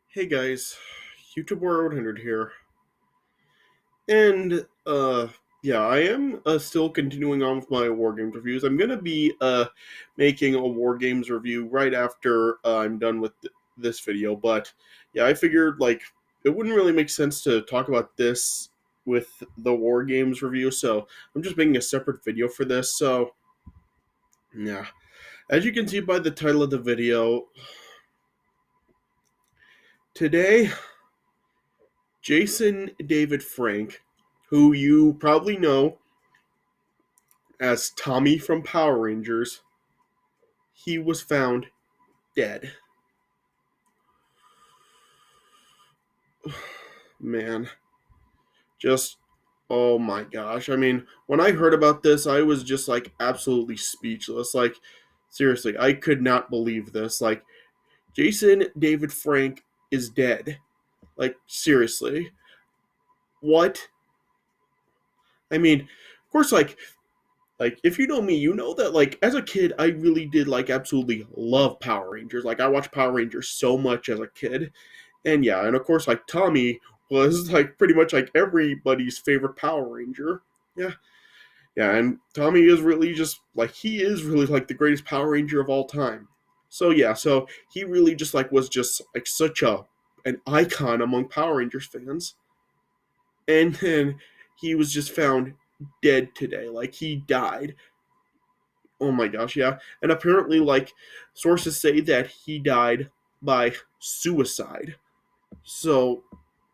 Hey guys, YouTube War 100 here. And yeah, I am still continuing on with my War Games reviews. I'm going to be making a War Games review right after I'm done with this video, but yeah, I figured like it wouldn't really make sense to talk about this with the War Games review, so I'm just making a separate video for this. So, yeah. As you can see by the title of the video, today Jason David Frank, who you probably know as Tommy from Power Rangers, he was found dead. Man, just oh my gosh. I mean, when I heard about this, I was just like absolutely speechless. Like, seriously, I could not believe this. Like, Jason David Frank is dead. Like, seriously. What? I mean, of course, like if you know me, you know that like as a kid I really did like absolutely love Power Rangers. Like I watched Power Rangers so much as a kid. And yeah, and of course like Tommy was like pretty much like everybody's favorite Power Ranger. Yeah. Yeah, and Tommy is really just like he is really like the greatest Power Ranger of all time. So yeah, so he really just like was just like such a an icon among Power Rangers fans. And then he was just found dead today. Like he died. Oh my gosh, yeah. And apparently, like, sources say that he died by suicide. So,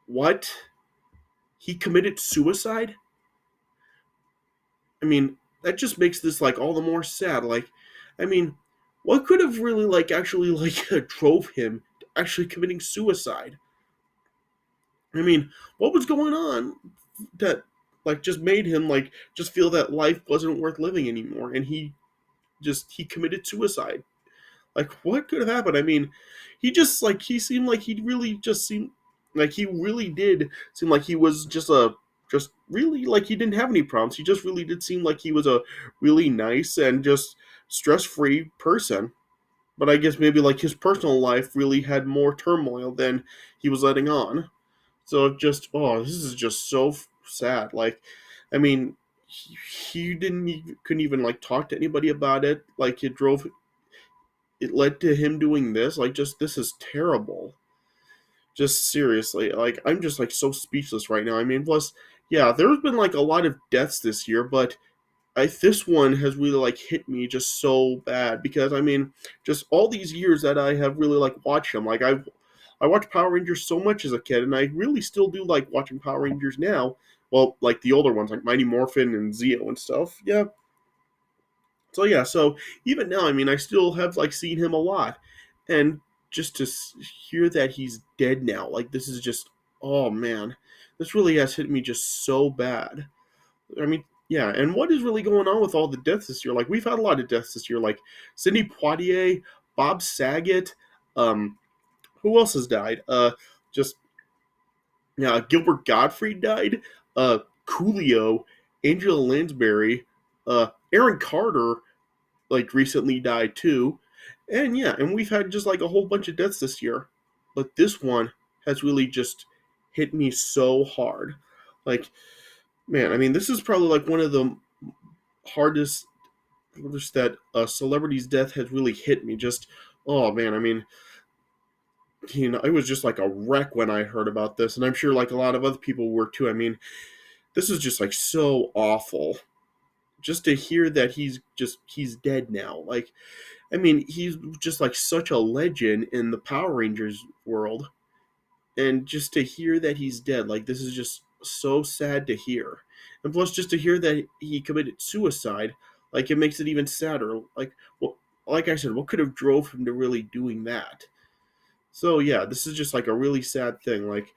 what? He committed suicide? I mean, that just makes this, like, all the more sad. Like, I mean, what could have really, like, actually, like, drove him to actually committing suicide? I mean, what was going on that, like, just made him, like, just feel that life wasn't worth living anymore? And he committed suicide. Like, what could have happened? I mean, he just like he seemed like he really just seemed like he really did seem like he was just really like he didn't have any problems. He just really did seem like he was a really nice and just stress free person. But I guess maybe like his personal life really had more turmoil than he was letting on. So it just this is just so sad. Like, I mean, he didn't even, couldn't even like talk to anybody about it. Like it led to him doing this. Like, just this is terrible. Just seriously, like I'm just like so speechless right now. I mean, plus, yeah, there's been like a lot of deaths this year, but this one has really like hit me just so bad because I mean, just all these years that I have really like watched them. Like I watched Power Rangers so much as a kid, and I really still do like watching Power Rangers now. Well, like the older ones, like Mighty Morphin and Zeo and stuff. Yeah, so yeah, so even now, I mean, I still have like seen him a lot, and just to hear that he's dead now, like this is just, oh man, this really has hit me just so bad. I mean, yeah, and what is really going on with all the deaths this year? Like we've had a lot of deaths this year, like Sidney Poitier, Bob Saget, um, who else has died? Just yeah, Gilbert Gottfried died, Coolio, Angela Lansbury, Aaron Carter like recently died too. And yeah, and we've had just like a whole bunch of deaths this year. But this one has really just hit me so hard. Like, man, I mean, this is probably like one of the hardest that a celebrity's death has really hit me. Just, oh man, I mean, I was just like a wreck when I heard about this, and I'm sure like a lot of other people were too. I mean, this is just like so awful. Just to hear that he's dead now. Like, I mean, he's just like such a legend in the Power Rangers world, and just to hear that he's dead, like this is just so sad to hear. And plus, just to hear that he committed suicide, like it makes it even sadder. Like, well, like I said, what could have drove him to really doing that? So yeah, this is just like a really sad thing. Like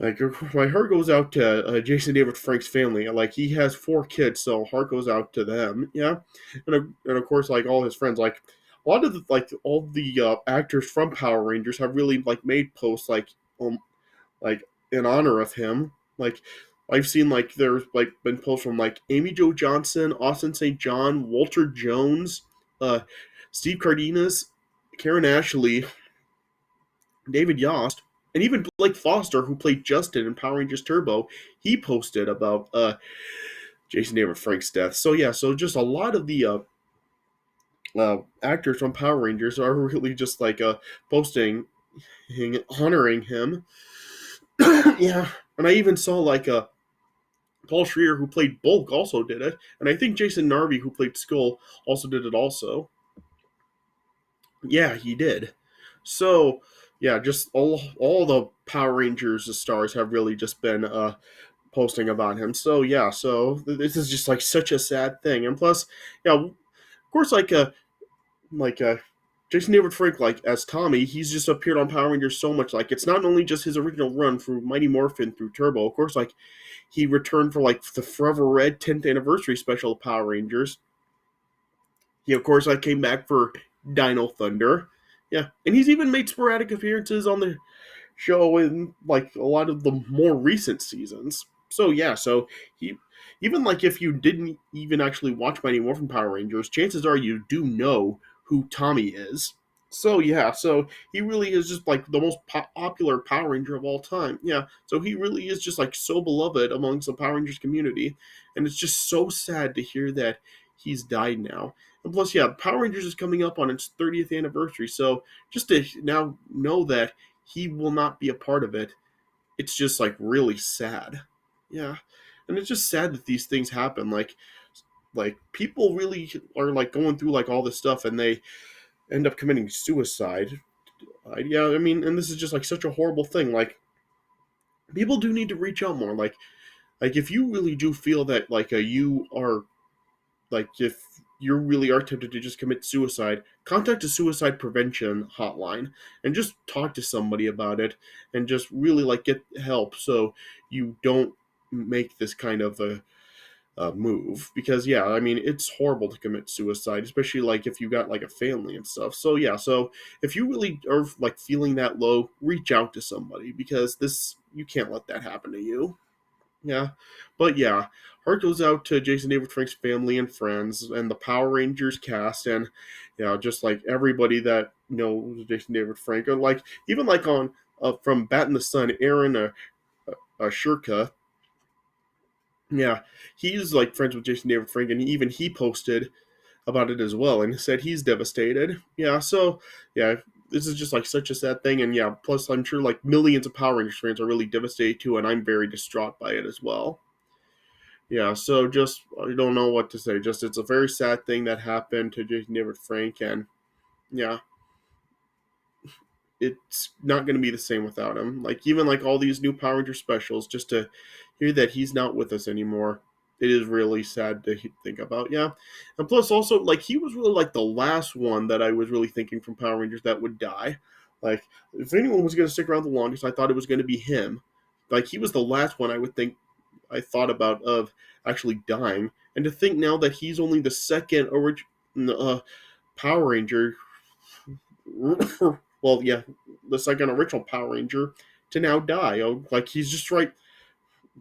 my heart goes out to Jason David Frank's family. Like he has four kids, so heart goes out to them. Yeah, and of course like all his friends. Like a lot of like all the actors from Power Rangers have really like made posts like in honor of him. Like I've seen like there's like been posts from like Amy Jo Johnson, Austin St. John, Walter Jones, uh, Steve Cardenas, Karen Ashley, David Yost, and even Blake Foster, who played Justin in Power Rangers Turbo, he posted about Jason David Frank's death. So yeah, so just a lot of the actors from Power Rangers are really just like posting, honoring him. Yeah, and I even saw like Paul Schreier, who played Bulk, also did it, and I think Jason Narvi, who played Skull, also did it. Also, yeah, he did. So yeah, just all the Power Rangers stars have really just been posting about him. So yeah, so this is just like such a sad thing, and plus, yeah, of course, like Jason David Frank, like as Tommy, he's just appeared on Power Rangers so much. Like it's not only just his original run through Mighty Morphin through Turbo. Of course, like he returned for like the Forever Red 10th anniversary special of Power Rangers. He of course like came back for Dino Thunder. Yeah, and he's even made sporadic appearances on the show in like a lot of the more recent seasons. So yeah, so he even like if you didn't even actually watch Mighty Morphin Power Rangers, chances are you do know who Tommy is. So yeah, so he really is just like the most popular Power Ranger of all time. Yeah, so he really is just like so beloved amongst the Power Rangers community, and it's just so sad to hear that he's died now. And plus, yeah, Power Rangers is coming up on its 30th anniversary, so just to now know that he will not be a part of it, it's just like really sad. Yeah, and it's just sad that these things happen. Like people really are like going through like all this stuff, and they end up committing suicide. Yeah, I mean, and this is just like such a horrible thing. Like people do need to reach out more. Like if you really do feel that like you are like if you really are tempted to just commit suicide, contact a suicide prevention hotline and just talk to somebody about it and just really like get help so you don't make this kind of a move. Because yeah, I mean it's horrible to commit suicide, especially like if you got like a family and stuff. So yeah, so if you really are like feeling that low, reach out to somebody because this you can't let that happen to you. Yeah, but yeah, heart goes out to Jason David Frank's family and friends and the Power Rangers cast, and just like everybody that knows Jason David Frank, and like even like on from Bat in the Sun, Aaron Shirka, yeah, he's like friends with Jason David Frank, and even he posted about it as well, and said he's devastated. Yeah, so yeah. This is just like such a sad thing, and yeah. Plus, I'm sure like millions of Power Rangers fans are really devastated too, and I'm very distraught by it as well. Yeah, so just I don't know what to say. Just it's a very sad thing that happened to Jason David Frank, and yeah, it's not going to be the same without him. Like even like all these new Power Ranger specials, just to hear that he's not with us anymore, it is really sad to think about. Yeah, and plus also like he was really like the last one that I was really thinking from Power Rangers that would die. Like if anyone was going to stick around the longest, I thought it was going to be him. Like he was the last one I would think I thought about of actually dying, and to think now that he's only the second Power Ranger, well, yeah, the second original Power Ranger to now die. Oh, like he's just right,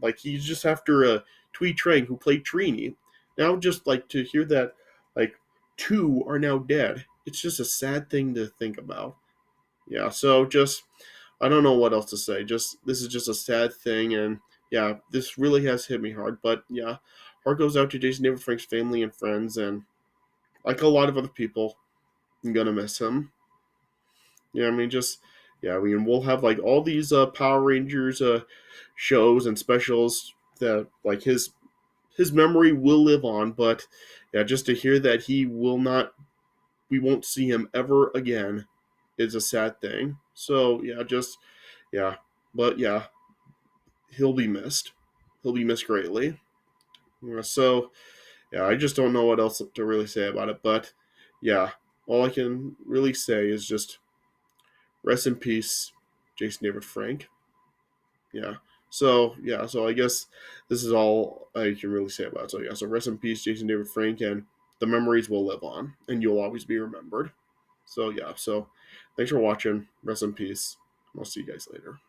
like he's just after Twee Trang who played Trini. Now, just like to hear that, like two are now dead. It's just a sad thing to think about. Yeah, so just I don't know what else to say. Just this is just a sad thing, and yeah, this really has hit me hard. But yeah, heart goes out to Jason David Frank's family and friends, and like a lot of other people, I'm gonna miss him. Yeah, I mean, just yeah, I mean, we'll have like all these Power Rangers shows and specials that like his memory will live on. But yeah, just to hear that he will not, we won't see him ever again, is a sad thing. So yeah, just yeah, but yeah, he'll be missed. He'll be missed greatly. So yeah, I just don't know what else to really say about it. But yeah, all I can really say is just rest in peace, Jason David Frank. Yeah. So yeah, so I guess this is all I can really say about it. So yeah, so rest in peace, Jason David Frank, and the memories will live on, and you'll always be remembered. So yeah, so thanks for watching. Rest in peace. I'll see you guys later.